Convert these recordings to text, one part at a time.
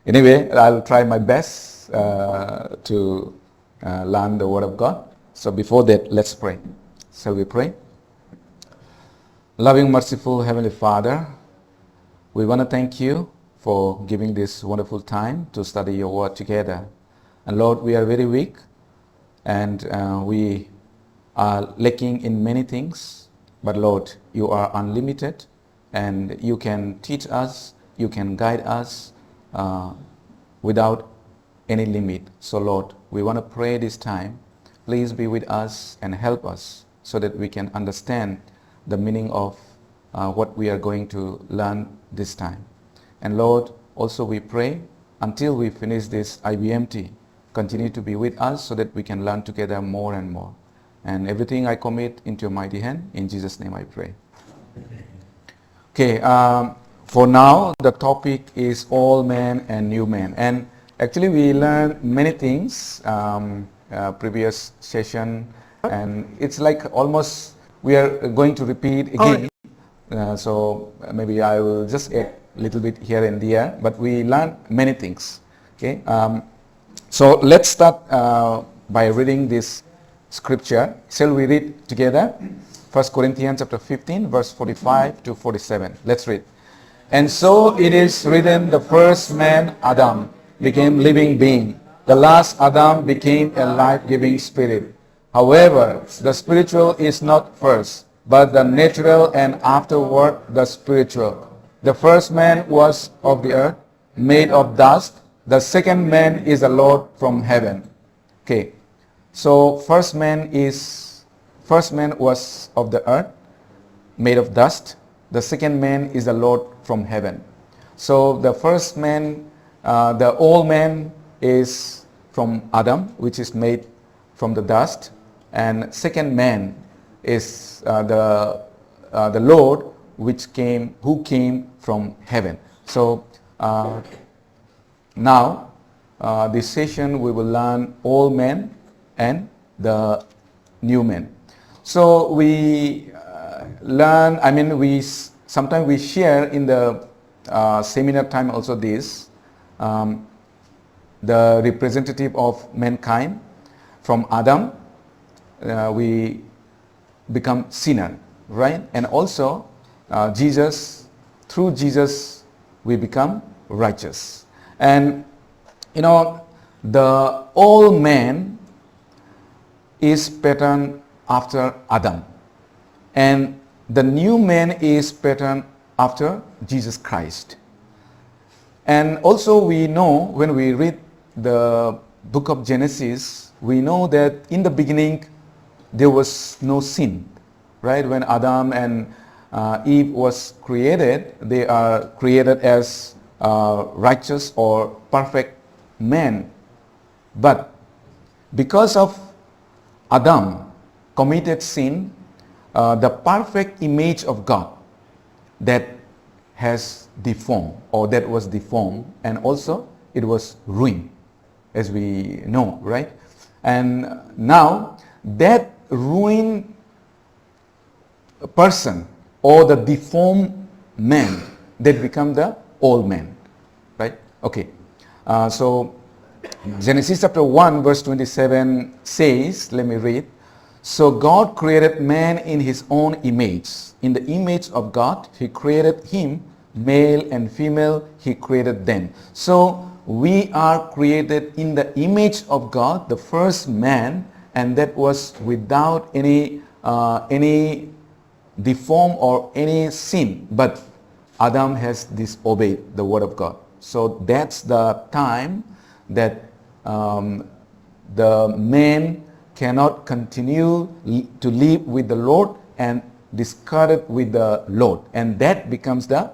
Anyway, I'll try my best to learn the Word of God. So before that, let's pray. Shall we pray? Loving, merciful Heavenly Father, we want to thank you for giving this wonderful time to study your Word together. And Lord, we are very weak and we are lacking in many things. But Lord, you are unlimited and you can teach us, you can guide us without any limit. So Lord, we want to pray this time. Please be with us and help us so that we can understand the meaning of what we are going to learn this time. And Lord, also we pray until we finish this IBMT, continue to be with us so that we can learn together more and more. And everything I commit into your mighty hand. In Jesus' name I pray. Okay, for now the topic is all man and new man. And actually we learned many things previous session, and it's like almost we are going to repeat again. So maybe I will just add a little bit here and there, but we learned many things. Okay, so let's start by reading this scripture. Shall we read together? 1 Corinthians chapter 15 verse 45 to 47. Let's read. And so it is written, the first man, Adam, became living being. The last Adam became a life-giving spirit. However, the spiritual is not first, but the natural, and afterward the spiritual. The first man was of the earth, made of dust. The second man is the Lord from heaven. Okay. So first man was of the earth, made of dust. The second man is the Lord from heaven. So the first man, the old man is from Adam, which is made from the dust, and second man is the Lord, who came from heaven. So now this session we will learn old man and the new man. So we learn, sometimes we share in the seminar time also this, the representative of mankind. From Adam we become sinner, right? And also through Jesus we become righteous. And the old man is patterned after Adam, and the new man is patterned after Jesus Christ. And also we know, when we read the book of Genesis, we know that in the beginning there was no sin, right? When Adam and Eve was created, they are created as righteous or perfect men. But because of Adam committed sin, the perfect image of God that has deformed, or that was deformed, and also it was ruined, as we know, right? And now that ruined person, or the deformed man, that become the old man, right? Okay, so Genesis chapter 1 verse 27 says, let me read. So God created man in his own image. In the image of God, he created him, male and female, he created them. So we are created in the image of God, the first man, and that was without any deform or any sin. But Adam has disobeyed the word of God. So that's the time that the man cannot continue to live with the Lord and discarded with the Lord, and that becomes the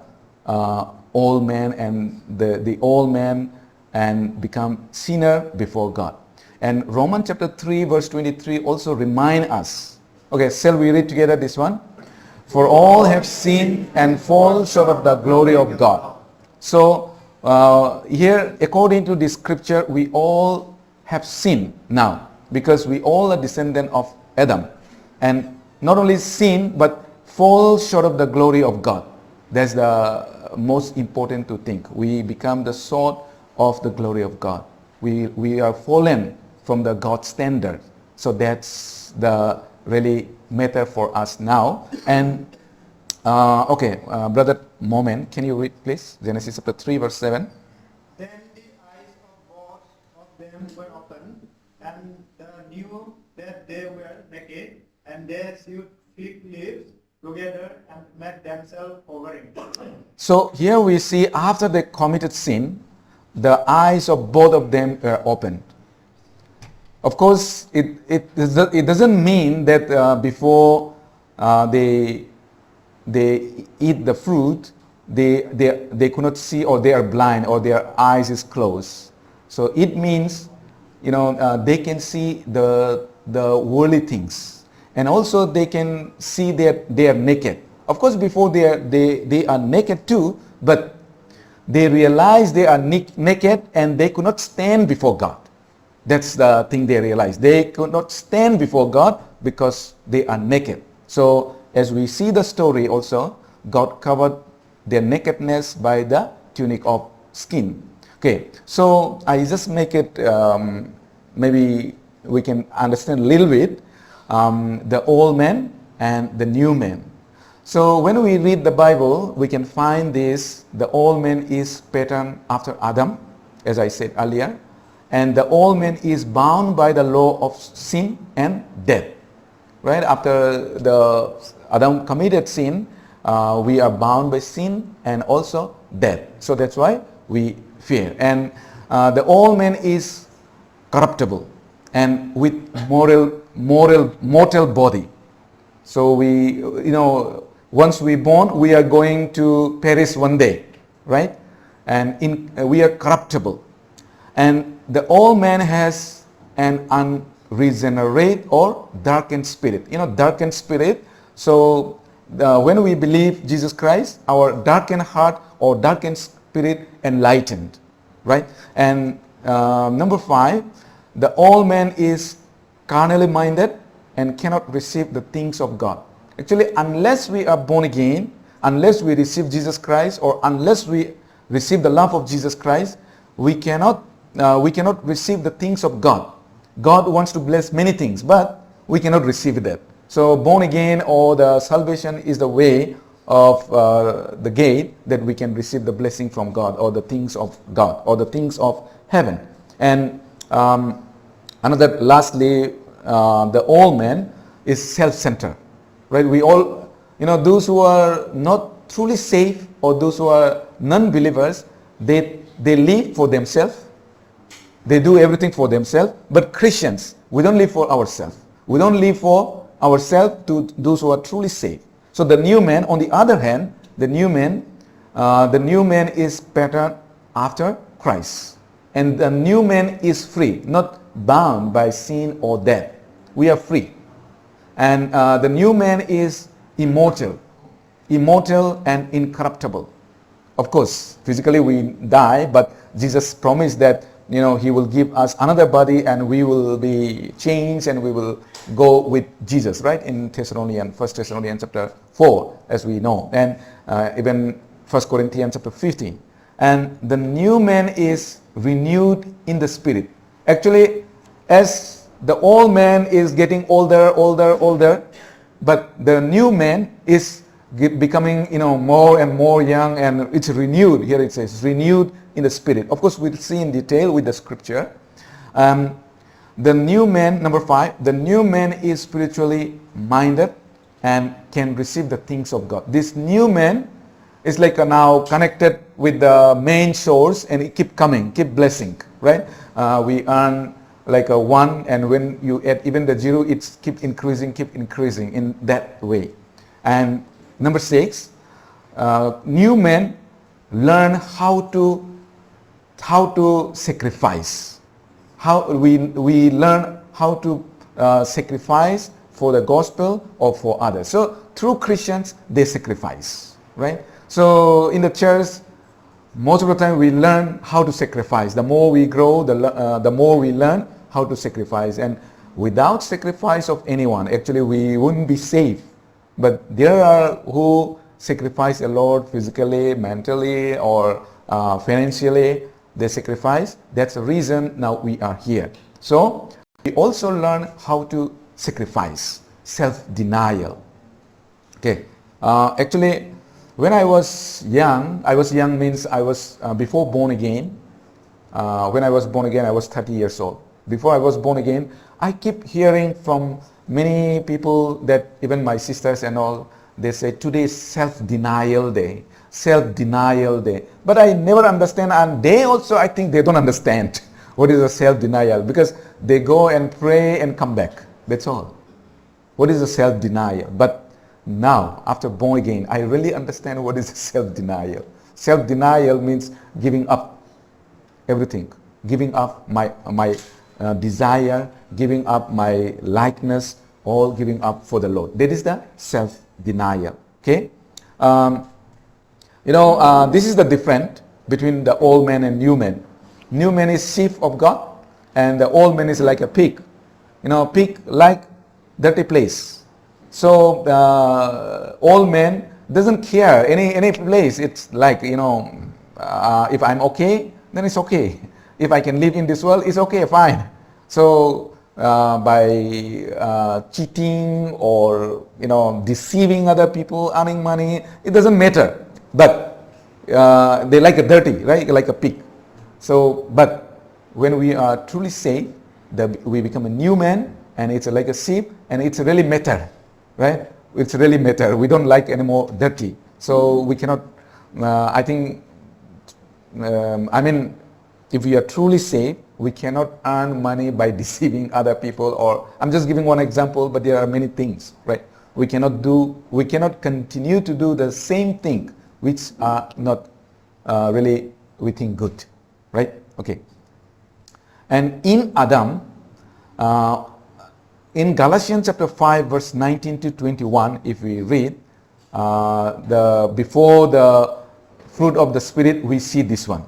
old man, and the old man and become sinner before God. And Romans chapter 3 verse 23 also remind us. Okay, shall we read together this one? For all have sinned and fall short of the glory of God. So here, according to this scripture, we all have sinned now, because we all are descendant of Adam, and not only sin but fall short of the glory of God. That's the most important to think. We become the short of the glory of God. We are fallen from the God standard. So that's the really matter for us now. And Brother Moment, can you read please? Genesis chapter 3 verse 7. Then the eyes of both of them were opened, and they knew that they were naked, and they sewed fig leaves together and made themselves coverings. So here we see after they committed sin, the eyes of both of them were opened. Of course, it doesn't mean that before they eat the fruit, they could not see, or they are blind, or their eyes is closed. So it means, they can see the worldly things, and also they can see that they are naked. Of course, before they are naked too, but they realize they are naked and they could not stand before God. That's the thing they realize. They could not stand before God because they are naked. So as we see the story also, God covered their nakedness by the tunic of skin. Okay, so I just make it, maybe we can understand a little bit, the old man and the new man. So when we read the Bible, we can find this, the old man is patterned after Adam, as I said earlier, and the old man is bound by the law of sin and death. Right? After the Adam committed sin, we are bound by sin and also death. So that's why we fear. And the old man is corruptible and with mortal body. So we, once we born, we are going to perish one day, right? And we are corruptible. And the old man has an unregenerate or darkened spirit. Darkened spirit. So when we believe Jesus Christ, our darkened heart or darkened spirit enlightened, right? And number 5, the old man is carnally minded and cannot receive the things of God. Actually, unless we are born again, unless we receive Jesus Christ, or unless we receive the love of Jesus Christ, we cannot receive the things of God. God wants to bless many things, but we cannot receive that. So born again or the salvation is the way of the gate that we can receive the blessing from God, or the things of God, or the things of heaven. And lastly, the old man is self-centered. Right? We all, those who are not truly saved, or those who are non-believers, they live for themselves. They do everything for themselves. But Christians, we don't live for ourselves. We don't live for ourselves to those who are truly saved. So the new man, on the other hand, the new man is patterned after Christ. And the new man is free, not bound by sin or death. We are free. And the new man is immortal and incorruptible. Of course, physically we die, but Jesus promised that he will give us another body, and we will be changed, and we will go with Jesus, right? In 1 Thessalonians chapter 4, as we know, and even 1 Corinthians chapter 15. And the new man is renewed in the spirit. Actually, as the old man is getting older, but the new man is becoming, more and more young, and it's renewed. Here it says renewed in the spirit. Of course, we'll see in detail with the scripture. The new man, number 5, the new man is spiritually minded and can receive the things of God. This new man is like now connected with the main source, and it keep coming, keep blessing, right? We earn like a 1, and when you add even the 0, it's keep increasing in that way. And number 6, new men learn how to sacrifice. How we learn how to sacrifice for the gospel or for others. So through Christians, they sacrifice, right? So in the church, most of the time we learn how to sacrifice. The more we grow, the more we learn how to sacrifice. And without sacrifice of anyone, actually we wouldn't be saved. But there are who sacrifice a lot physically, mentally, or financially, They sacrifice. That's the reason now we are here. So we also learn how to sacrifice, self-denial. Okay. Actually, when I was young means I was before born again. When I was born again, I was 30 years old. Before I was born again, I keep hearing from many people that even my sisters and all, they say today is self-denial day. Self-denial day. But I never understand, and they also, I think they don't understand what is a self-denial, because they go and pray and come back. That's all. What is a self-denial? But now, after born again, I really understand what is self-denial. Self-denial means giving up everything, giving up my desire, giving up my likeness, all giving up for the Lord. That is the self-denial. Okay. This is the difference between the old man and new man. New man is sheep of God, and the old man is like a pig. Pig like dirty place. So old man doesn't care any place. It's like, if I'm okay, then it's okay. If I can live in this world, it's okay, fine. So by cheating or deceiving other people, earning money, it doesn't matter. But they like a dirty, right? Like a pig. So, but when we are truly saved, we become a new man, and it's like a sheep, and it's really matter, right? It's really matter. We don't like anymore dirty. So we cannot. If we are truly saved, we cannot earn money by deceiving other people. Or I'm just giving one example, but there are many things, right? We cannot continue to do the same thing which are not really, we think, good, right? Okay. And in Adam, in Galatians chapter 5 verse 19 to 21, if we read, before the fruit of the Spirit, we see this one.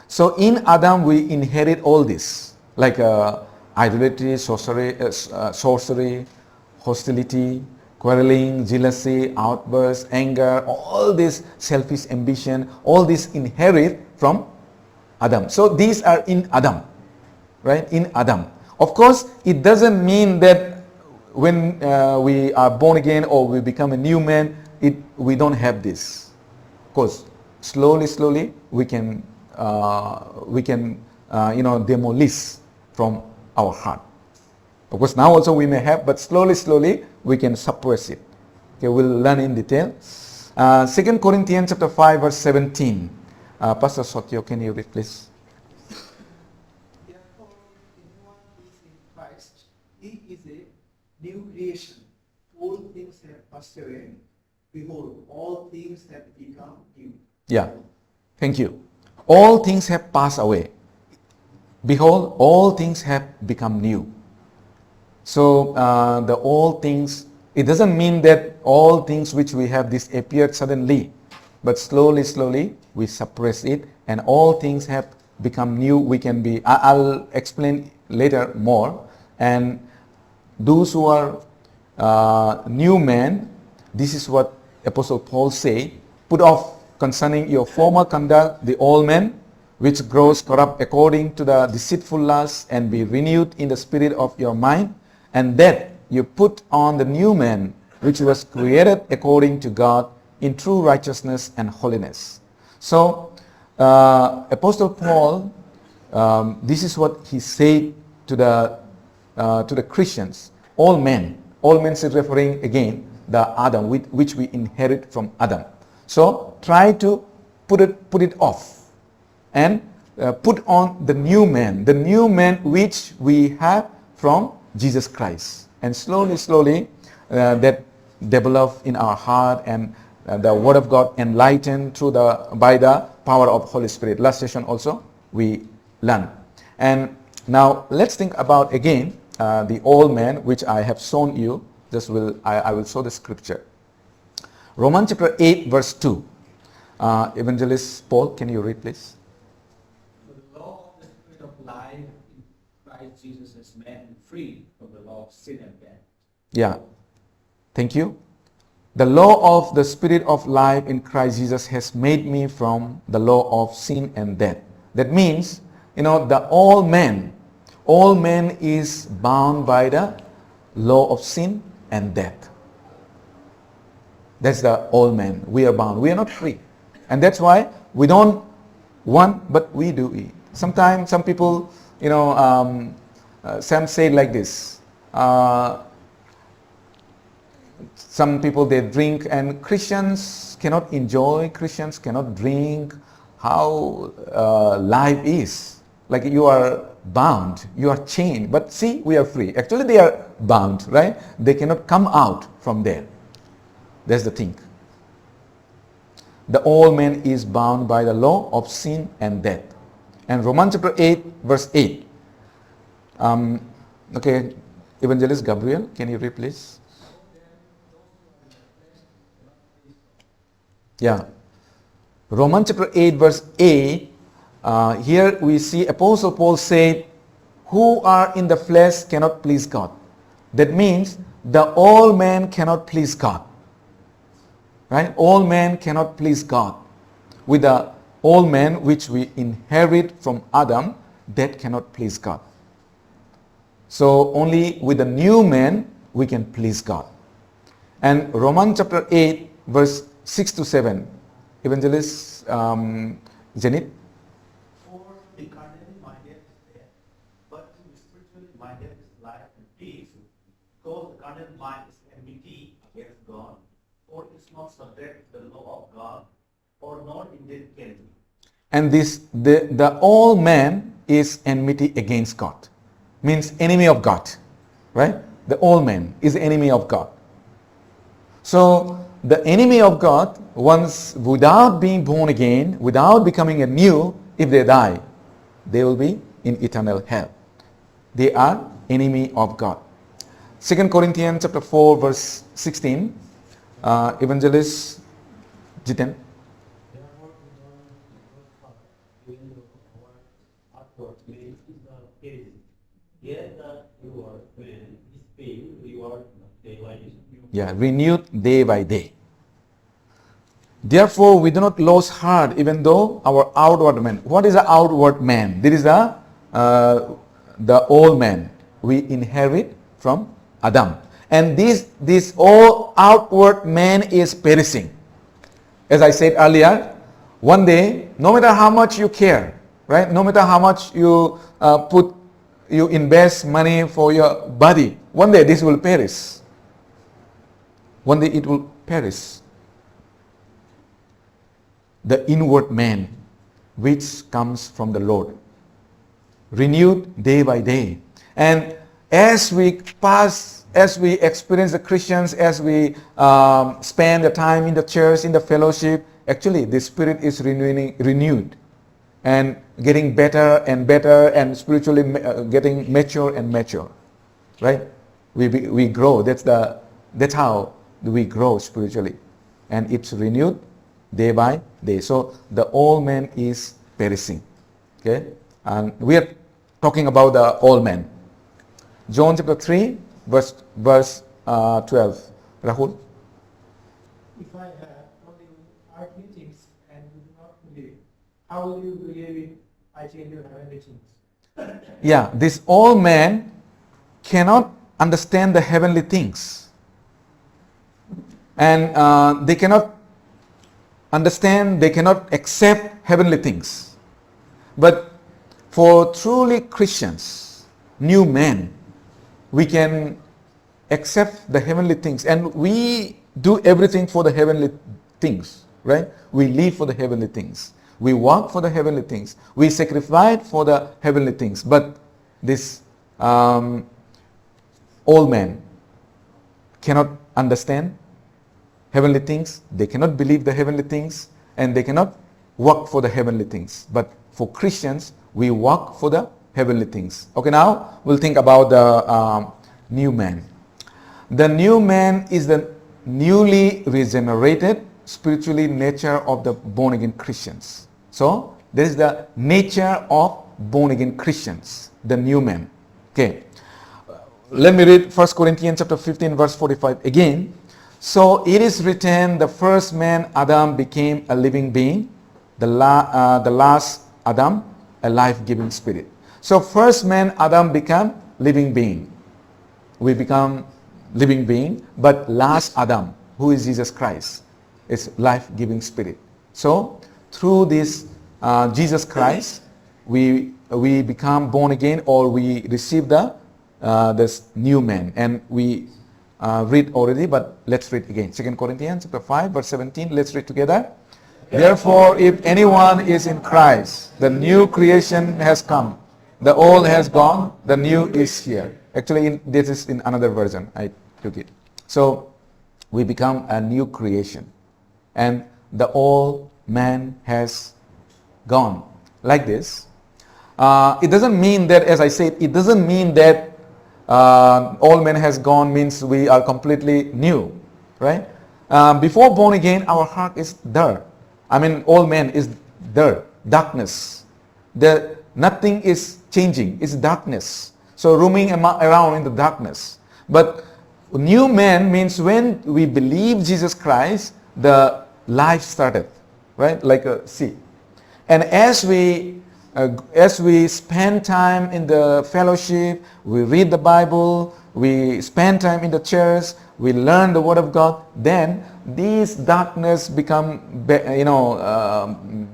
So in Adam we inherit all this, like idolatry, sorcery, hostility, quarreling, jealousy, outbursts, anger, all this selfish ambition, all this inherit from Adam. So these are in Adam, right? In Adam. Of course, it doesn't mean that when we are born again or we become a new man, we don't have this. Of course, slowly we can demolish from our heart. Of course, now also we may have, but slowly we can suppress it. Okay, we'll learn in detail. 2 Corinthians chapter 5 verse 17. Pastor Sotyo, can you read, please? Therefore, if anyone is in Christ, he is a new creation. Old things have passed away. Behold, all things have become new. Yeah, thank you. All things have passed away. Behold, all things have become new. So the old things, it doesn't mean that all things which we have disappeared suddenly, but slowly we suppress it, and all things have become new. We can be, I'll explain later more. And those who are new men, this is what Apostle Paul say: put off concerning your former conduct the old man, which grows corrupt according to the deceitful lusts, and be renewed in the spirit of your mind, and that you put on the new man, which was created according to God in true righteousness and holiness. So Apostle Paul, this is what he said to the Christians. All men is referring again the Adam, which we inherit from Adam. So try to put it off and put on the new man which we have from Jesus Christ, and slowly that develop in our heart, and the Word of God enlightened by the power of Holy Spirit. Last session also we learned. And now let's think about again the old man, which I have shown you. I will show the scripture. Romans chapter 8 verse 2. Evangelist Paul, can you read, please? For the law of the Spirit of life in Christ Jesus has made me free from the law of sin and death. Yeah, thank you. The law of the Spirit of life in Christ Jesus has made me from the law of sin and death. That means, the all men is bound by the law of sin and death. That's the all men. We are bound. We are not free. And that's why we don't want, but we do eat. Sometimes some people, Sam said like this. Some people, they drink, and Christians cannot enjoy, Christians cannot drink. How life is. Like you are bound, you are chained. But see, we are free. Actually, they are bound, right? They cannot come out from there. That's the thing. The all man is bound by the law of sin and death. And Romans chapter 8, verse 8. Okay, Evangelist Gabriel, can you read please? Yeah. Romans chapter 8, verse 8. Here we see Apostle Paul said, who are in the flesh cannot please God. That means the all man cannot please God. Right? All men cannot please God. With the all men which we inherit from Adam, that cannot please God. So only with the new man we can please God. And Romans chapter 8, verse 6 to 7. Evangelist Janet. For the carnally minded is death, but the spiritually minded is life and peace. Because the carnal mind is enmity against God, for it is not subject to the law of God, or not indeed can be. And the all man is enmity against God. Means enemy of God. Right? The all man is enemy of God. So the enemy of God, once without being born again, without becoming anew, if they die, they will be in eternal hell. They are enemy of God. 2 Corinthians chapter 4, verse 16. Evangelist Jiten. Therefore, we don't glorify, even though our outward man is not perishing, yet that your man is being rewarded day by day. Yeah, renewed day by day. Therefore, we do not lose heart, even though our outward man. What is the outward man? This is the old man we inherit from Adam. And this all outward man is perishing. As I said earlier, one day, no matter how much you care, right? No matter how much you you invest money for your body, one day this will perish. One day it will perish. The inward man, which comes from the Lord, renewed day by day. And as we experience the Christians, as we spend the time in the church, in the fellowship, actually the spirit is renewed and getting better and better, and spiritually getting mature and mature. Right? We grow. That's how we grow spiritually. And it's renewed day by day. So the old man is perishing. Okay? And we are talking about the old man. John chapter 3, verse 12. Rahul? If I have only earthly things and you do not believe, how will you believe if I tell you heavenly things? Yeah, this old man cannot understand the heavenly things. And they cannot understand, they cannot accept heavenly things. But for truly Christians, new men, we can accept the heavenly things, and we do everything for the heavenly things, right? We live for the heavenly things. We work for the heavenly things. We sacrifice for the heavenly things. But this old man cannot understand heavenly things. They cannot believe the heavenly things, and they cannot work for the heavenly things. But for Christians, we work for the heavenly things. Okay, now we'll think about the new man. The new man is the newly regenerated spiritually nature of the born again Christians. So there is the nature of born again Christians, the new man. Okay, let me read 1 Corinthians chapter 15 verse 45 again. So it is written, the first man Adam became a living being, the last Adam a life-giving spirit. So first man, Adam, became living being. We become living being, but last Adam, who is Jesus Christ, is life-giving spirit. So through this Jesus Christ, we become born again, or we receive this new man. And we read already, but let's read again. 2 Corinthians chapter 5, verse 17. Let's read together. Therefore, if anyone is in Christ, the new creation has come. The old has gone, the new is here. Actually, this is in another version. I took it. So, we become a new creation. And the old man has gone. Like this. It doesn't mean that, as I said, it doesn't mean that old man has gone means we are completely new. Right? Before born again, our heart is there. I mean, old man is there. Darkness. Nothing is changing. It's darkness. So roaming around in the darkness. But new man means when we believe Jesus Christ, the life started, right? Like a seed. And as we spend time in the fellowship, we read the Bible, we spend time in the church, we learn the Word of God, then these darkness become,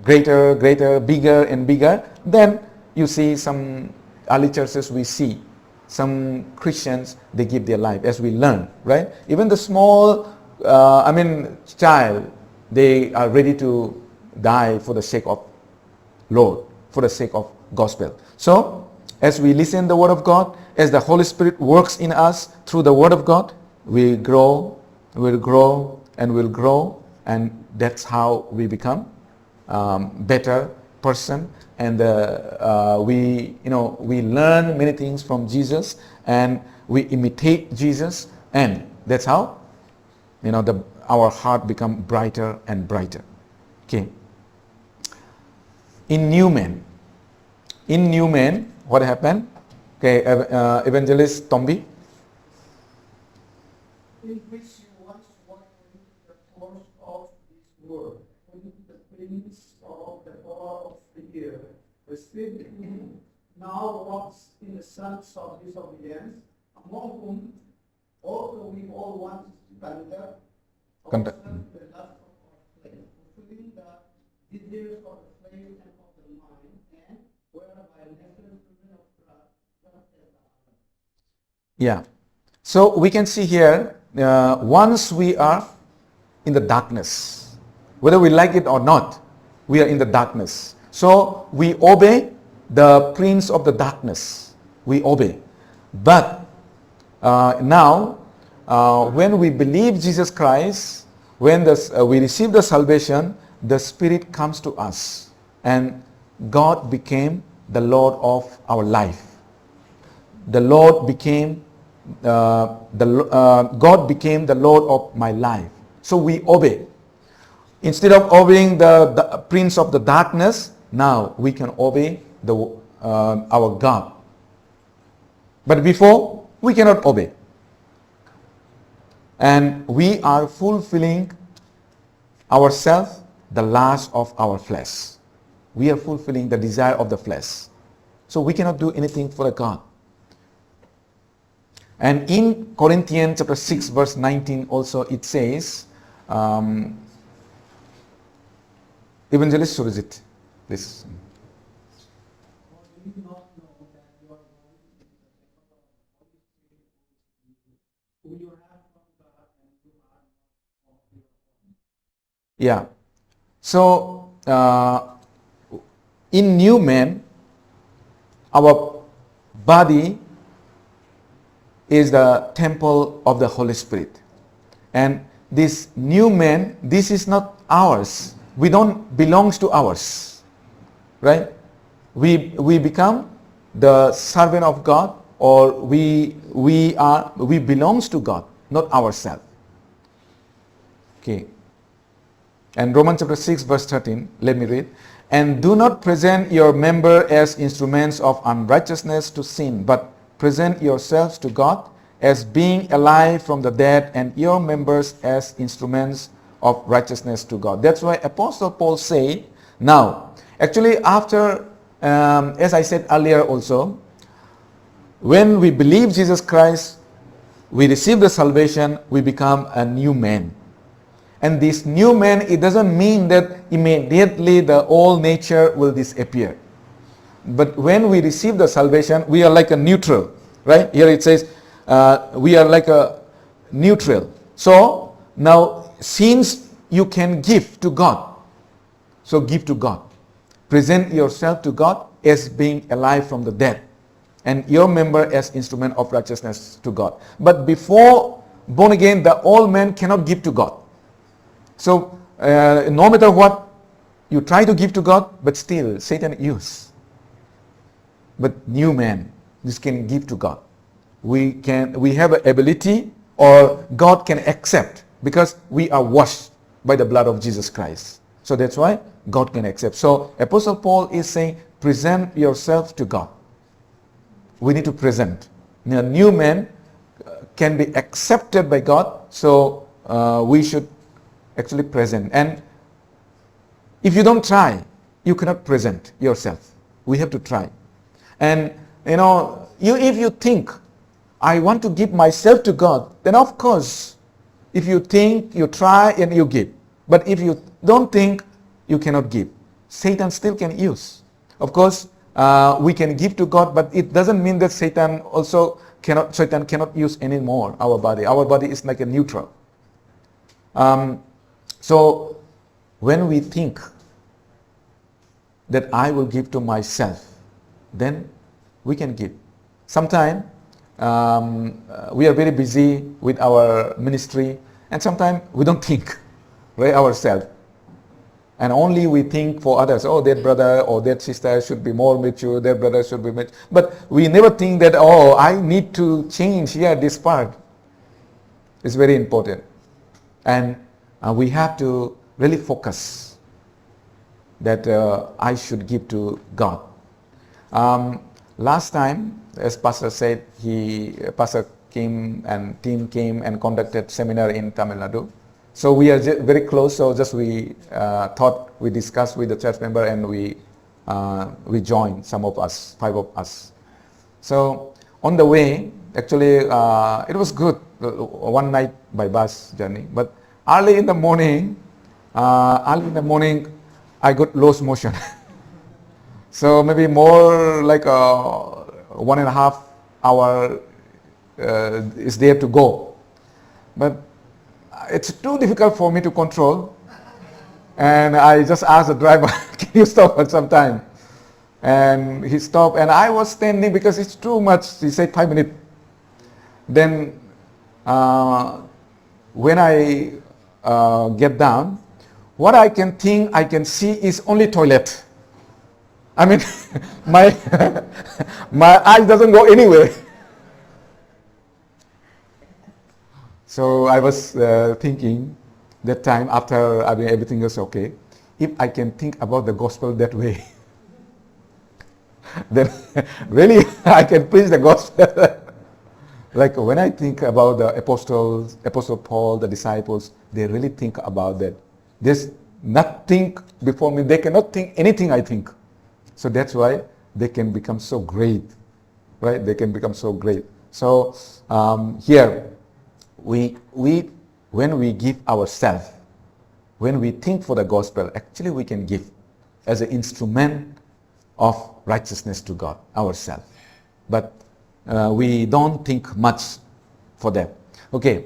greater, bigger and bigger. Then you see some early churches, we see some Christians, they give their life as we learn, right? Even the small, child, they are ready to die for the sake of Lord, for the sake of gospel. So, as we listen the Word of God, as the Holy Spirit works in us through the Word of God, we grow, we'll grow, and we'll grow, and that's how we become better person. And we learn many things from Jesus, and we imitate Jesus, and that's how our heart become brighter and brighter. Okay. In new man, what happened? Okay, Evangelist Tombi. In which you once walked in the course of this world, in the prince of the power of the air, the spirit now walks in the sons of disobedience, among whom also we all once conduct the lust of our flesh, fulfilling the desires of the flesh and of the mind, and whereby natural children of God, just as the other. Yeah. So we can see here, once we are in the darkness, whether we like it or not, we are in the darkness. So we obey the prince of the darkness. We obey. But now, when we believe Jesus Christ, when we receive the salvation, the Spirit comes to us, and God became the Lord of our life. The Lord became God became the Lord of my life. So we obey. Instead of obeying the prince of the darkness, now we can obey our God. But before, we cannot obey. And we are fulfilling ourselves the lust of our flesh. We are fulfilling the desire of the flesh. So we cannot do anything for God. And in Corinthians chapter 6 verse 19 also it says, Evangelist Surijit, please. Do you not know that you are born in the temple of the Holy Spirit, who you have from God, and you are not of your own? Yeah. So, in new man, our body is the temple of the Holy Spirit. And this new man, this is not ours. We don't belong to ours. Right? We become the servant of God, or we belongs to God, not ourselves. Okay. And Romans chapter 6 verse 13, let me read. And do not present your member as instruments of unrighteousness to sin, but present yourselves to God as being alive from the dead, and your members as instruments of righteousness to God. That's why Apostle Paul said, now, actually after as I said earlier also, when we believe Jesus Christ, we receive the salvation, we become a new man. And this new man, it doesn't mean that immediately the old nature will disappear. But when we receive the salvation, we are like a neutral, right? Here it says, we are like a neutral. So now, since you can give to God, so give to God. Present yourself to God as being alive from the dead, and your member as instrument of righteousness to God. But before born again, the old man cannot give to God. So no matter what, you try to give to God, but still Satan uses. But new man, this can give to God. We have an ability, or God can accept, because we are washed by the blood of Jesus Christ. So that's why God can accept. So Apostle Paul is saying, present yourself to God. We need to present. A new man can be accepted by God, so we should actually present. And if you don't try, you cannot present yourself. We have to try. And if you think, I want to give myself to God, then of course, if you think, you try, and you give. But if you don't think, you cannot give. Satan still can use. Of course, we can give to God, but it doesn't mean that Satan cannot use anymore our body. Our body is like a neutral. So when we think that I will give to myself, then we can give. Sometimes we are very busy with our ministry, and sometimes we don't think, right, ourselves. And only we think for others. Oh, that brother or that sister should be more mature, that brother should be mature. But we never think that, oh, I need to change here this part. It's very important. And we have to really focus that I should give to God. Last time, as Pastor said, Pastor came and team came and conducted seminar in Tamil Nadu. So we are very close. So just we thought, we discussed with the church member, and we joined, some of us, 5 of us. So on the way, actually, it was good. One night by bus journey, but early in the morning, I got lost motion. So maybe more like 1.5 hour is there to go. But it's too difficult for me to control. And I just asked the driver, can you stop at some time? And he stopped, and I was standing because it's too much. He said 5 minutes. Then when I get down, what I can see is only toilet. I mean, my eyes doesn't go anywhere. So I was thinking that time, after everything was okay, if I can think about the gospel that way, then really I can preach the gospel. Like when I think about the apostles, Apostle Paul, the disciples, they really think about that. There's nothing before me. They cannot think anything I think. So that's why they can become so great, right? They can become so great. So here, when we give ourselves, when we think for the gospel, actually we can give as an instrument of righteousness to God, ourselves. But we don't think much for that. Okay,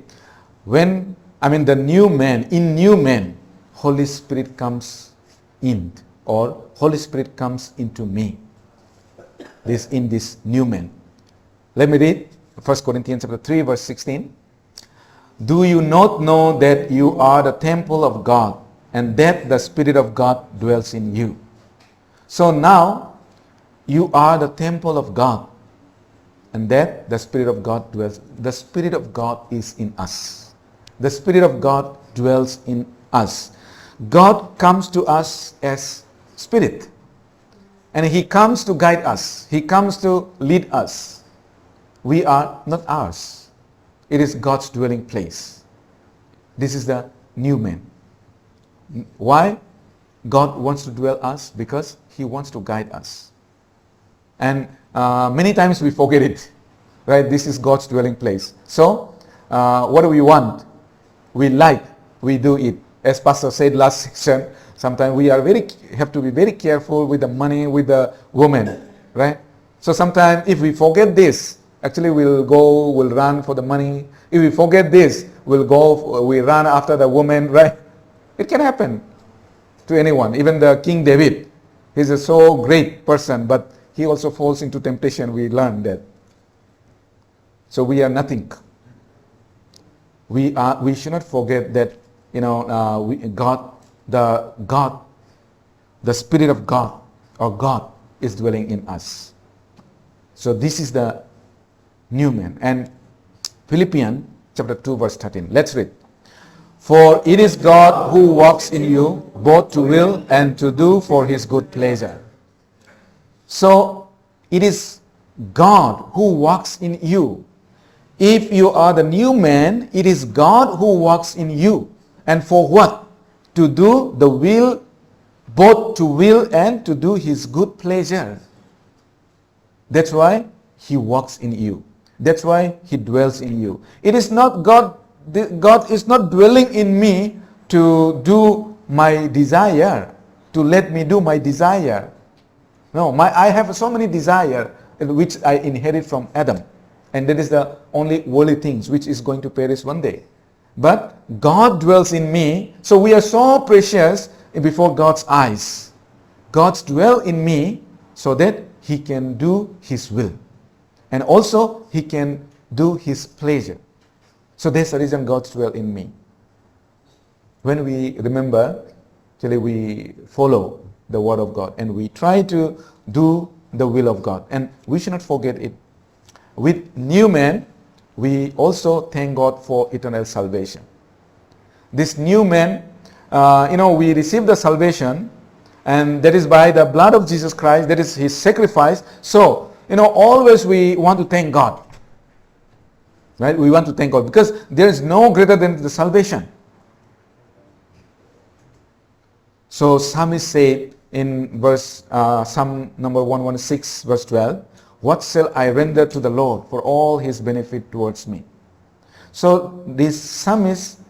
the new man, in new man, Holy Spirit comes in, or Holy Spirit comes into me. In this new man. Let me read 1 Corinthians chapter 3, verse 16. Do you not know that you are the temple of God, and that the Spirit of God dwells in you? So now, you are the temple of God, and that the Spirit of God dwells. The Spirit of God is in us. The Spirit of God dwells in us. God comes to us as Spirit, and He comes to guide us. He comes to lead us. We are not ours. It is God's dwelling place. This is the new man. Why God wants to dwell us? Because He wants to guide us. And many times we forget it, right? This is God's dwelling place. So what do we want? We like, we do it. As Pastor said last session, sometimes we have to be very careful with the money, with the woman, right? So sometimes if we forget this, actually we'll run for the money. If we forget this, we run after the woman, right? It can happen to anyone. Even the King David, he's a so great person, but he also falls into temptation. We learn that. So we are nothing. We should not forget that, the Spirit of God, or God, is dwelling in us. So this is the new man. And Philippians chapter 2 verse 13. Let's read. For it is God who works in you both to will and to do for his good pleasure. So it is God who works in you. If you are the new man, it is God who works in you. And for what? To do the will, both to will and to do his good pleasure. That's why he works in you. That's why he dwells in you. It is not God is not dwelling in me to do my desire, to let me do my desire. No, I have so many desires which I inherit from Adam. And that is the only worldly things which is going to perish one day. But God dwells in me, so we are so precious before God's eyes. God dwells in me so that he can do his will. And also he can do his pleasure. So that's the reason God dwells in me. When we remember, actually we follow the word of God and we try to do the will of God. And we should not forget it. With new man, we also thank God for eternal salvation. This new man, we receive the salvation, and that is by the blood of Jesus Christ, that is his sacrifice. So, always we want to thank God. Right? We want to thank God because there is no greater than the salvation. So Psalmist said in Psalm number 116, verse 12, what shall I render to the Lord for all his benefit towards me? So this psalmist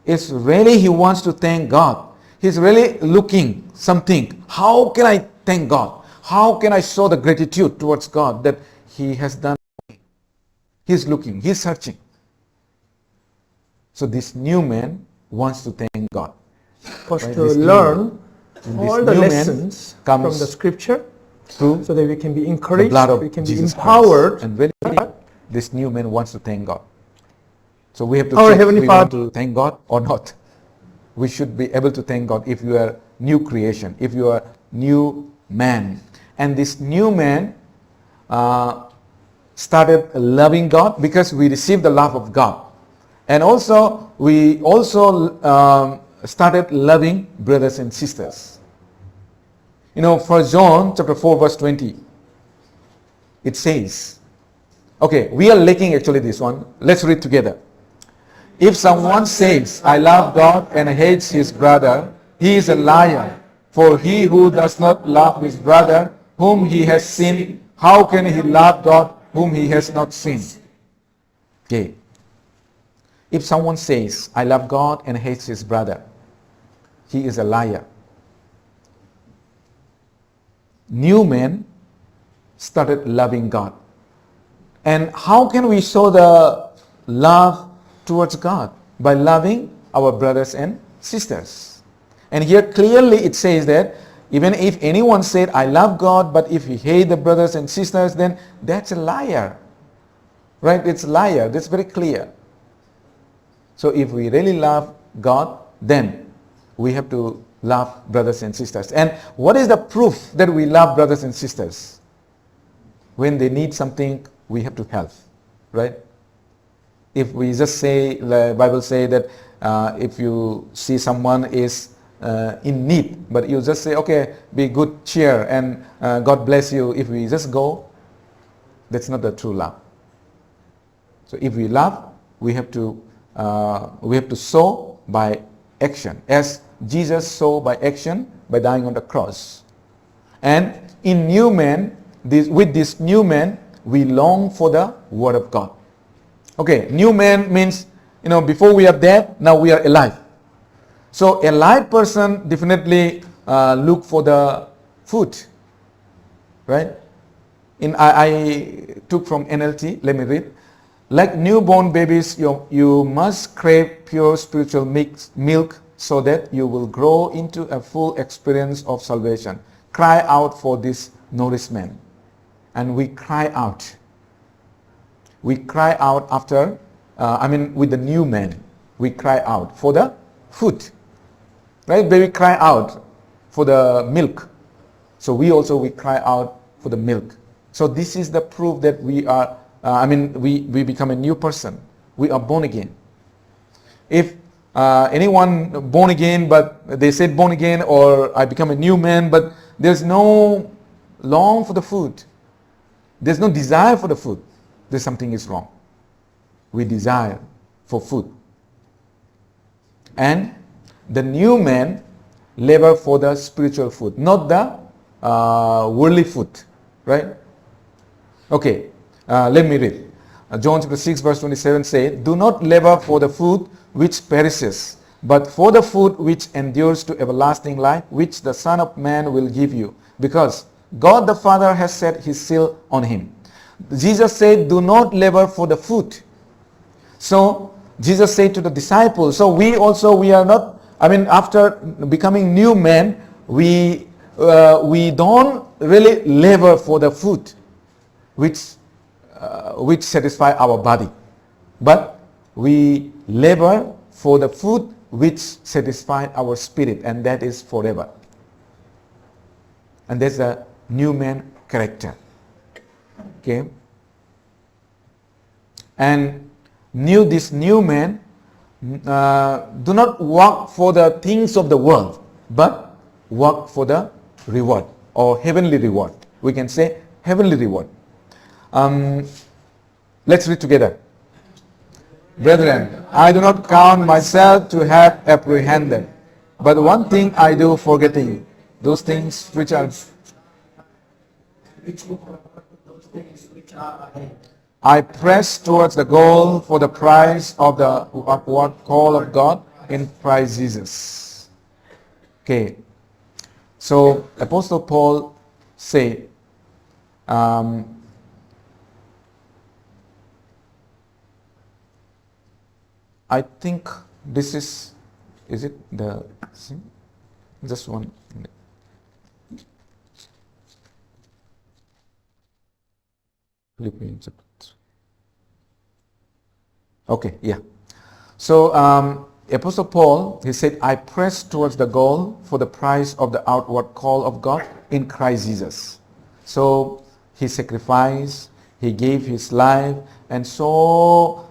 is really, he wants to thank God. He's really looking something. How can I thank God? How can I show the gratitude towards God that he has done? He's looking, he's searching. So this new man wants to thank God. For us to learn all the lessons from the scripture, so that we can be encouraged, we can be empowered. And really, this new man wants to thank God. So we have to Our choose Heavenly if we Father, want to thank God or not. We should be able to thank God if you are new creation, if you are new man. And this new man started loving God because we received the love of God. And also, we also started loving brothers and sisters. For John chapter 4 verse 20, it says, okay, we are lacking actually this one. Let's read together. If someone says, I love God and hates his brother, he is a liar. For he who does not love his brother, whom he has seen, how can he love God whom he has not seen? Okay. If someone says, I love God and hates his brother, he is a liar. New men started loving God. And how can we show the love towards God? By loving our brothers and sisters. And here clearly it says that even if anyone said, I love God, but if he hates the brothers and sisters, then that's a liar. Right? It's a liar. That's very clear. So if we really love God, then we have to love brothers and sisters. And what is the proof that we love brothers and sisters? When they need something, we have to help. Right? If we just say, the Bible says that if you see someone is in need, but you just say, okay, be good cheer and God bless you. If we just go, that's not the true love. So if we love, we have to sow by action, as Jesus saw by action by dying on the cross. And in new man, with this new man, we long for the word of God. Okay, new man means, before we are dead, now we are alive. So a live person definitely look for the food, right? I took from NLT, let me read. Like newborn babies, you must crave pure spiritual milk so that you will grow into a full experience of salvation. Cry out for this nourishment. And we cry out. We cry out after, with the new man. We cry out for the food. Right? Baby cry out for the milk. So we cry out for the milk. So this is the proof that we are, we become a new person. We are born again. If anyone born again, but they said born again, or I become a new man, but there's no long for the food. There's no desire for the food. There's something is wrong. We desire for food. And the new man labor for the spiritual food, not the worldly food, right? Okay, let me read. John chapter 6 verse 27 says, do not labor for the food which perishes, but for the food which endures to everlasting life, which the Son of Man will give you, because God the Father has set his seal on him. Jesus said, do not labor for the food. So Jesus said to the disciples, so we are not, after becoming new men, we don't really labor for the food which satisfy our body, but we labor for the food which satisfy our spirit, and that is forever. And that's the new man character. Okay. And this new man do not work for the things of the world, but work for the reward or heavenly reward. We can say heavenly reward. Let's read together. Brethren, I do not count myself to have apprehended, but one thing I do, forgetting those things which are I press towards the goal for the prize of the upward call of God in Christ Jesus. Okay. So Apostle Paul said, I think this is it the just one minute. Philippians. Okay, yeah. So Apostle Paul, he said, I press towards the goal for the prize of the outward call of God in Christ Jesus. So he sacrificed, he gave his life, and so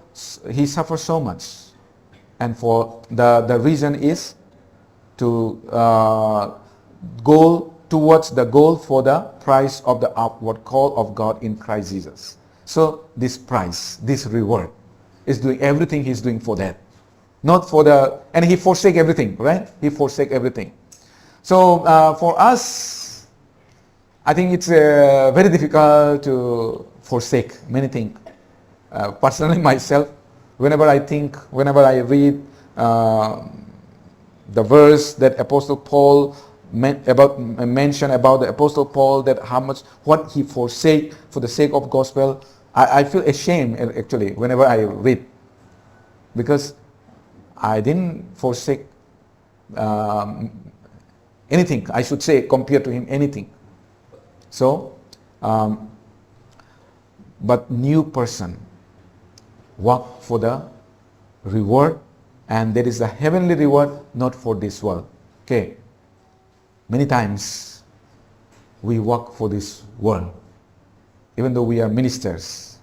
he suffered so much. And for the reason is to go towards the goal for the prize of the outward call of God in Christ Jesus. So this prize, this reward, is doing everything he's doing for that. Not for and he forsake everything, right? He forsake everything. So for us, I think it's very difficult to forsake many things. Personally myself, whenever I read the verse that Apostle Paul mentioned about the Apostle Paul, that what he forsake for the sake of gospel, I feel ashamed actually whenever I read, because I didn't forsake anything, I should say, compared to him, anything. So, but new person work for the reward, and there is a heavenly reward, not for this world. Okay. Many times we work for this world, even though we are ministers,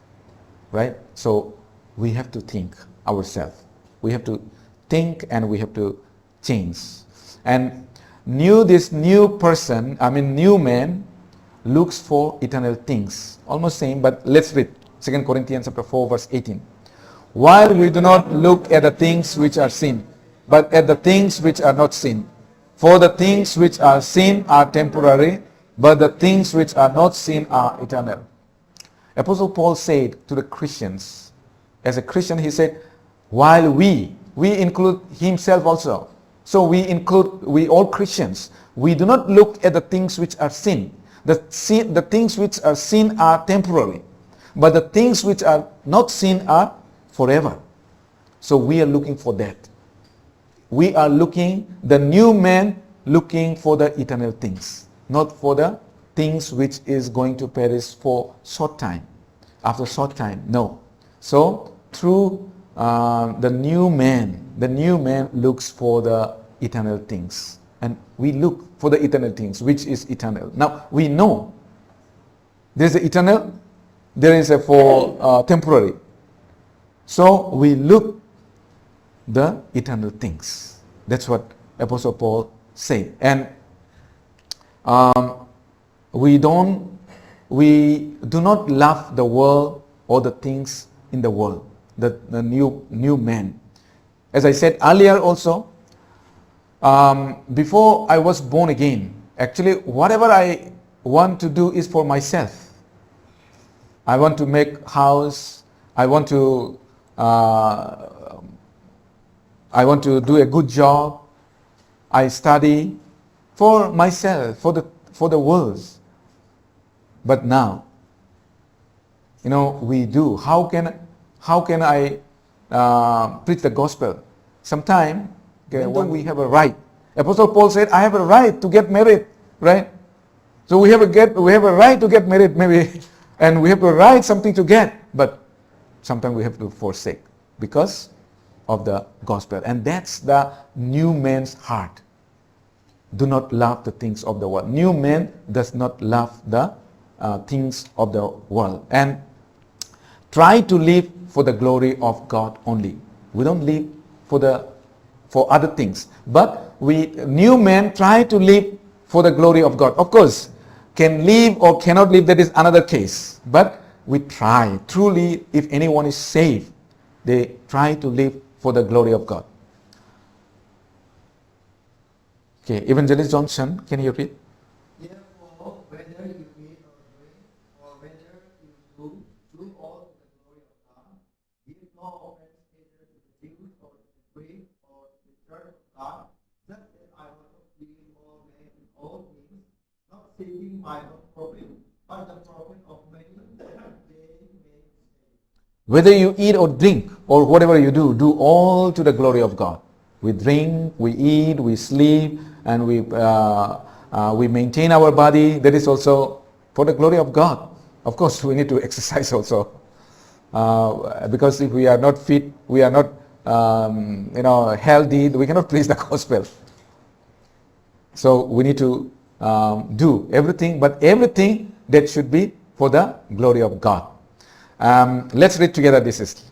right? So we have to think ourselves. We have to think and we have to change. And this new person, new man, looks for eternal things. Almost same, but let's read 2 Corinthians chapter 4 verse 18. While we do not look at the things which are seen, but at the things which are not seen. For the things which are seen are temporary, but the things which are not seen are eternal. Apostle Paul said to the Christians, as a Christian, he said, while we include himself also. So we all Christians, we do not look at the things which are seen. The things which are seen are temporary, but the things which are not seen are forever. So we are looking for that. We are looking, the new man looking for the eternal things, not for the things which is going to perish for short time. After short time, no. So through the new man looks for the eternal things. And we look for the eternal things, which is eternal. Now, we know there's the eternal, there is a for temporary. So, we look the eternal things. That's what Apostle Paul said. And we do not love the world or the things in the world, the new man. As I said earlier also, before I was born again, actually whatever I want to do is for myself. I want to make house, I want to do a good job, I study for myself, for the world. But now, we do. How can I preach the gospel? Sometimes when we have a right. Apostle Paul said, I have a right to get married, right? So we have a right to get married, maybe, and we have a right something to get, but sometimes we have to forsake because of the gospel. And that's the new man's heart. Do not love the things of the world. New man does not love the things of the world. And try to live for the glory of God only. We don't live for other things. But new men try to live for the glory of God. Of course, can live or cannot live, that is another case. But we try. Truly, if anyone is saved, they try to live for the glory of God. Okay, Evangelist Johnson, can you read? Therefore, whether you eat or drink, or whether you do all to the glory of God, give no offense either to the Jews or to the Greeks or to the church of God, just as I also please all men in all things, not seeking my own profit, but the profit of many, that they may be saved. Whether you eat or drink, or whatever you do all to the glory of God. We drink, we eat, we sleep, and we maintain our body. That is also for the glory of God. Of course, we need to exercise also. Because if we are not fit, we are not healthy, we cannot preach the gospel. So we need to do everything, but everything that should be for the glory of God. Let's read together this.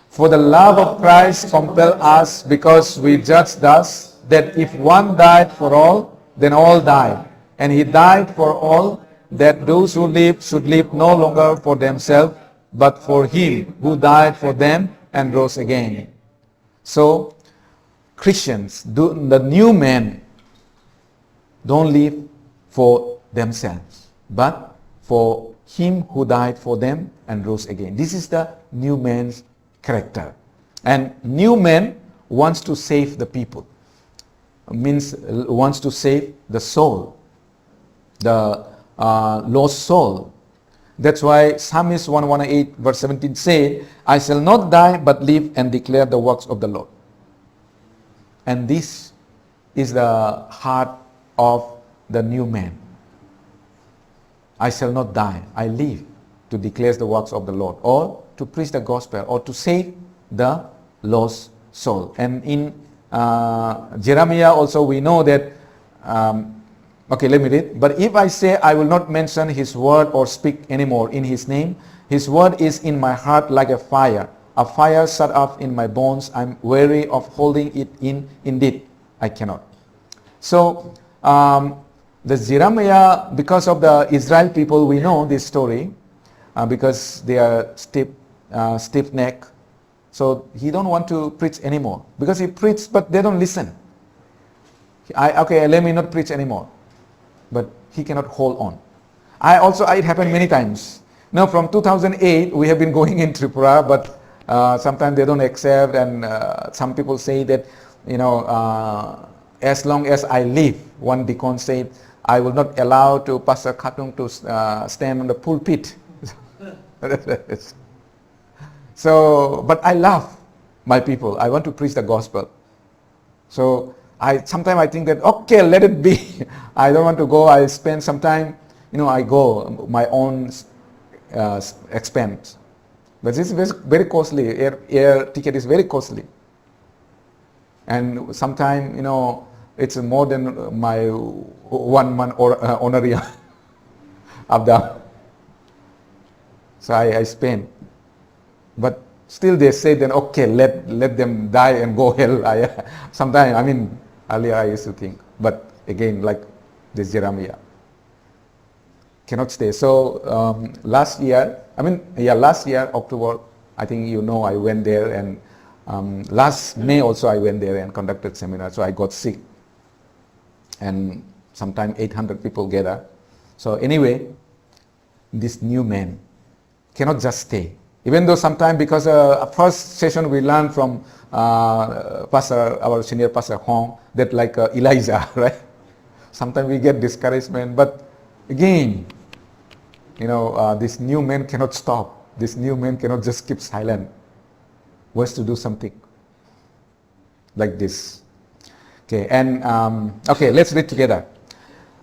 For the love of Christ compels us, because we judge thus, that if one died for all, then all died. And he died for all, that those who live should live no longer for themselves, but for him who died for them and rose again. So, Christians, the new men, don't live for themselves, but for him who died for them and rose again. This is the new man's character. And new man wants to save the people. Means wants to save the soul, the lost soul. That's why Psalmist 118 verse 17 said, I shall not die but live and declare the works of the Lord. And this is the heart of the new man. I shall not die, I live to declare the works of the Lord, or to preach the gospel, or to save the lost soul. And in Jeremiah also we know that, okay, let me read. But if I say I will not mention his word or speak anymore in his name, his word is in my heart like a fire shut up in my bones. I'm weary of holding it in. Indeed, I cannot. So, the Jeremiah, because of the Israel people, we know this story, because they are stiff-necked. So he don't want to preach anymore, because he preached, but they don't listen. Okay, let me not preach anymore. but he cannot hold on. It happened many times. Now from 2008, we have been going in Tripura, but sometimes they don't accept, and some people say that, as long as I live, one deacon said, I will not allow to Pastor Khatung to stand on the pulpit. So, but I love my people. I want to preach the gospel. So sometimes I think that, okay, let it be. I don't want to go. I spend some time, I go my own expense. But this is very costly. Air ticket is very costly. And sometimes, it's more than my 1 month or honorarium up down. So I spend. But still they say then, okay, let them die and go hell. Sometimes, earlier I used to think. But again, like this Jeremiah, cannot stay. So last year, October, I think I went there, and last May also I went there and conducted seminar. So I got sick, and sometimes 800 people gather. So anyway, this new man cannot just stay. Even though sometimes, because first session we learned from our senior pastor Hong, that like Elijah, right? Sometimes we get discouragement, but again, this new man cannot stop. This new man cannot just keep silent. Wants to do something like this. Okay, and let's read together.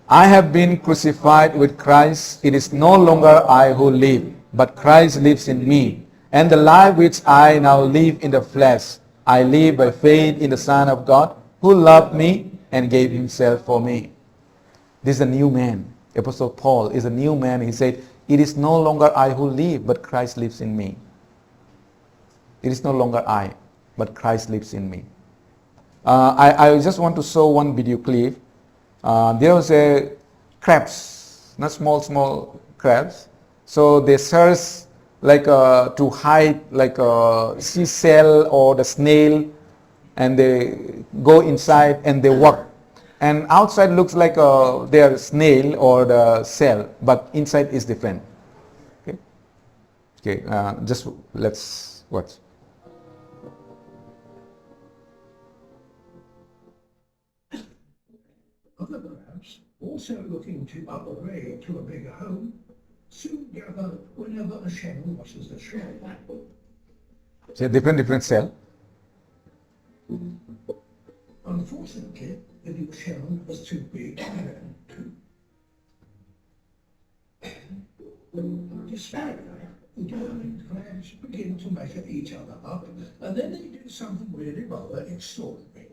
I have been crucified with Christ. It is no longer I who live, but Christ lives in me. And the life which I now live in the flesh, I live by faith in the Son of God, who loved me and gave himself for me. This is a new man. Apostle Paul is a new man. He said, it is no longer I who live, but Christ lives in me. It is no longer I, but Christ lives in me. I just want to show one video clip. There was a crabs, not small crabs. So they search like to hide like a sea shell or the snail, and they go inside and they walk. And outside looks like their snail or the shell, but inside is different. Okay, just let's watch. Other crabs, also looking to upgrade to a bigger home, soon gather whenever a shell washes the shell. So different shell. Unfortunately, the new shell was too big. Despite that, the determined crabs begin to measure each other up, and then they do something really rather extraordinary.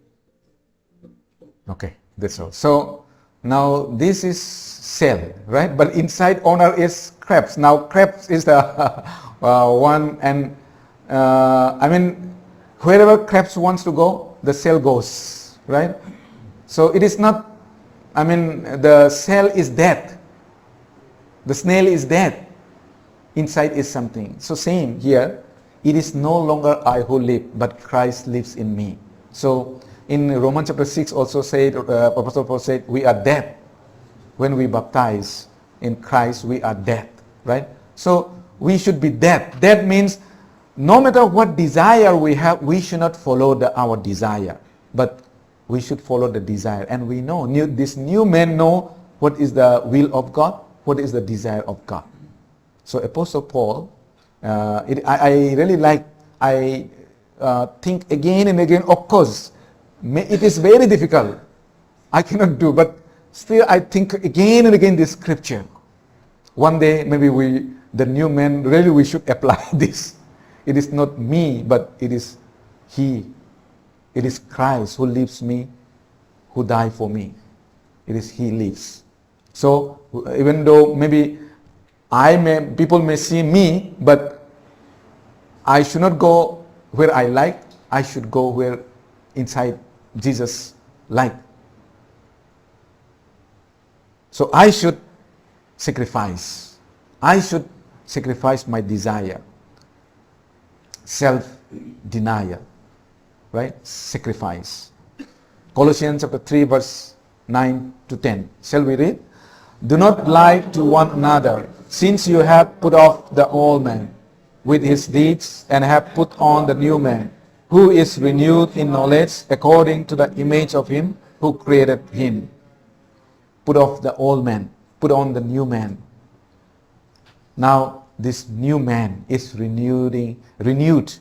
Okay, that's all. So now this is shell, right? But inside owner is crabs. Now crabs is the one, and wherever crabs wants to go, the shell goes, right? So it is not, the shell is dead. The snail is dead. Inside is something. So same here, it is no longer I who live, but Christ lives in me. So in Romans chapter 6 also said, Apostle Paul said, we are dead. When we baptize in Christ, we are dead, right? So we should be dead. Dead means no matter what desire we have, we should not follow our desire, but we should follow the desire. And we know, this new man know what is the will of God, what is the desire of God. So Apostle Paul, I really like, I think again and again, of course, it is very difficult. I cannot do, but still I think again and again this scripture. One day maybe the new man, really we should apply this. It is not me, but it is He. It is Christ who lives me, who died for me. It is He lives. So even though maybe people may see me, but I should not go where I like. I should go where inside Jesus like. So I should sacrifice. I should sacrifice my desire. Self-denial. Right? Sacrifice. Colossians chapter 3 verse 9 to 10. Shall we read? Do not lie to one another, since you have put off the old man with his deeds, and have put on the new man, who is renewed in knowledge according to the image of him who created him. Put off the old man, put on the new man. Now this new man is renewed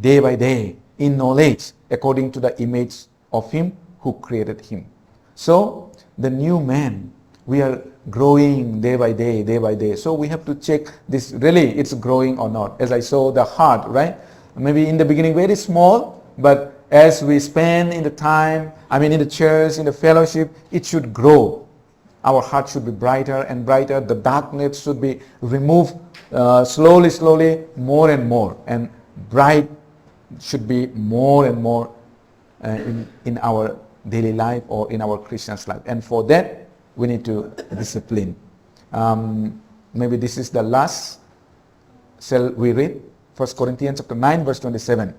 day by day in knowledge according to the image of him who created him. So the new man, we are growing day by day, day by day. So we have to check this, really it's growing or not. As I saw the heart, right? Maybe in the beginning very small, but as we spend in the time, in the church, in the fellowship, it should grow. Our heart should be brighter and brighter. The darkness should be removed slowly, slowly, more and more. And bright should be more and more in our daily life or in our Christian's life. And for that, we need to discipline. Maybe this is the last. Shall we read? 1 Corinthians chapter 9, verse 27.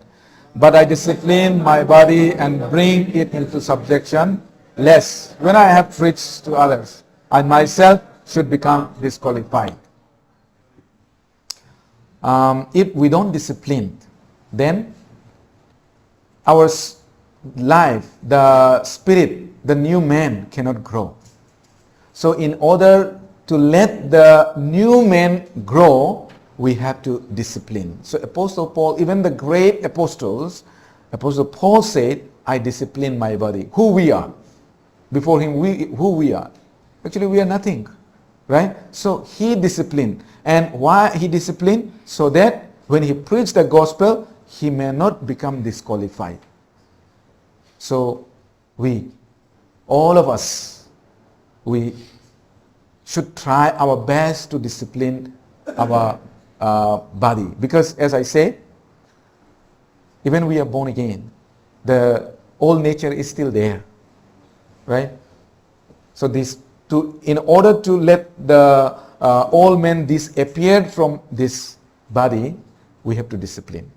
But I discipline my body and bring it into subjection, lest when I have preached to others, I myself should become disqualified. If we don't discipline, then our life, the spirit, the new man cannot grow. So in order to let the new man grow, we have to discipline. So Apostle Paul, even the great apostles, Apostle Paul said, I discipline my body. Who we are. Before him, who we are. Actually, we are nothing. Right? So he disciplined. And why he disciplined? So that when he preached the gospel, he may not become disqualified. So all of us, we should try our best to discipline our body. Because as I say, even we are born again, the old nature is still there. Right? So in order to let the old man disappear from this body, we have to discipline.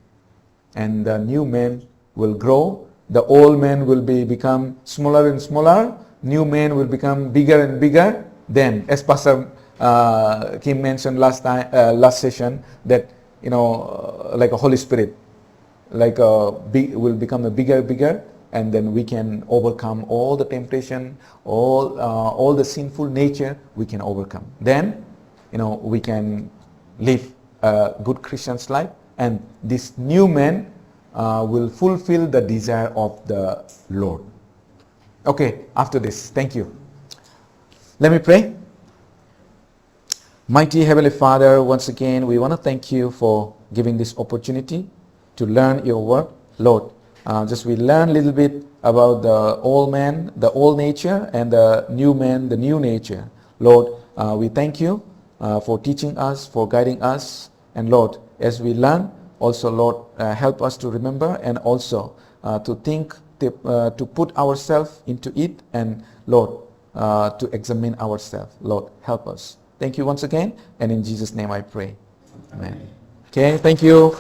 And the new man will grow. The old man will become smaller and smaller. New man will become bigger and bigger. Then, as Pastor Kim mentioned last session, that like a Holy Spirit, will become a bigger, and then we can overcome all the temptation, all the sinful nature. We can overcome. Then, we can live a good Christian's life, and this new man will fulfill the desire of the Lord. Okay, after this, thank you. Let me pray. Mighty Heavenly Father, once again, we want to thank you for giving this opportunity to learn your word. Lord, just we learn a little bit about the old man, the old nature, and the new man, the new nature. Lord, we thank you for teaching us, for guiding us. And Lord, as we learn, also Lord, help us to remember and also to think, to put ourselves into it, and Lord, to examine ourselves. Lord, help us. Thank you once again, and in Jesus' name I pray. Amen. Okay, thank you.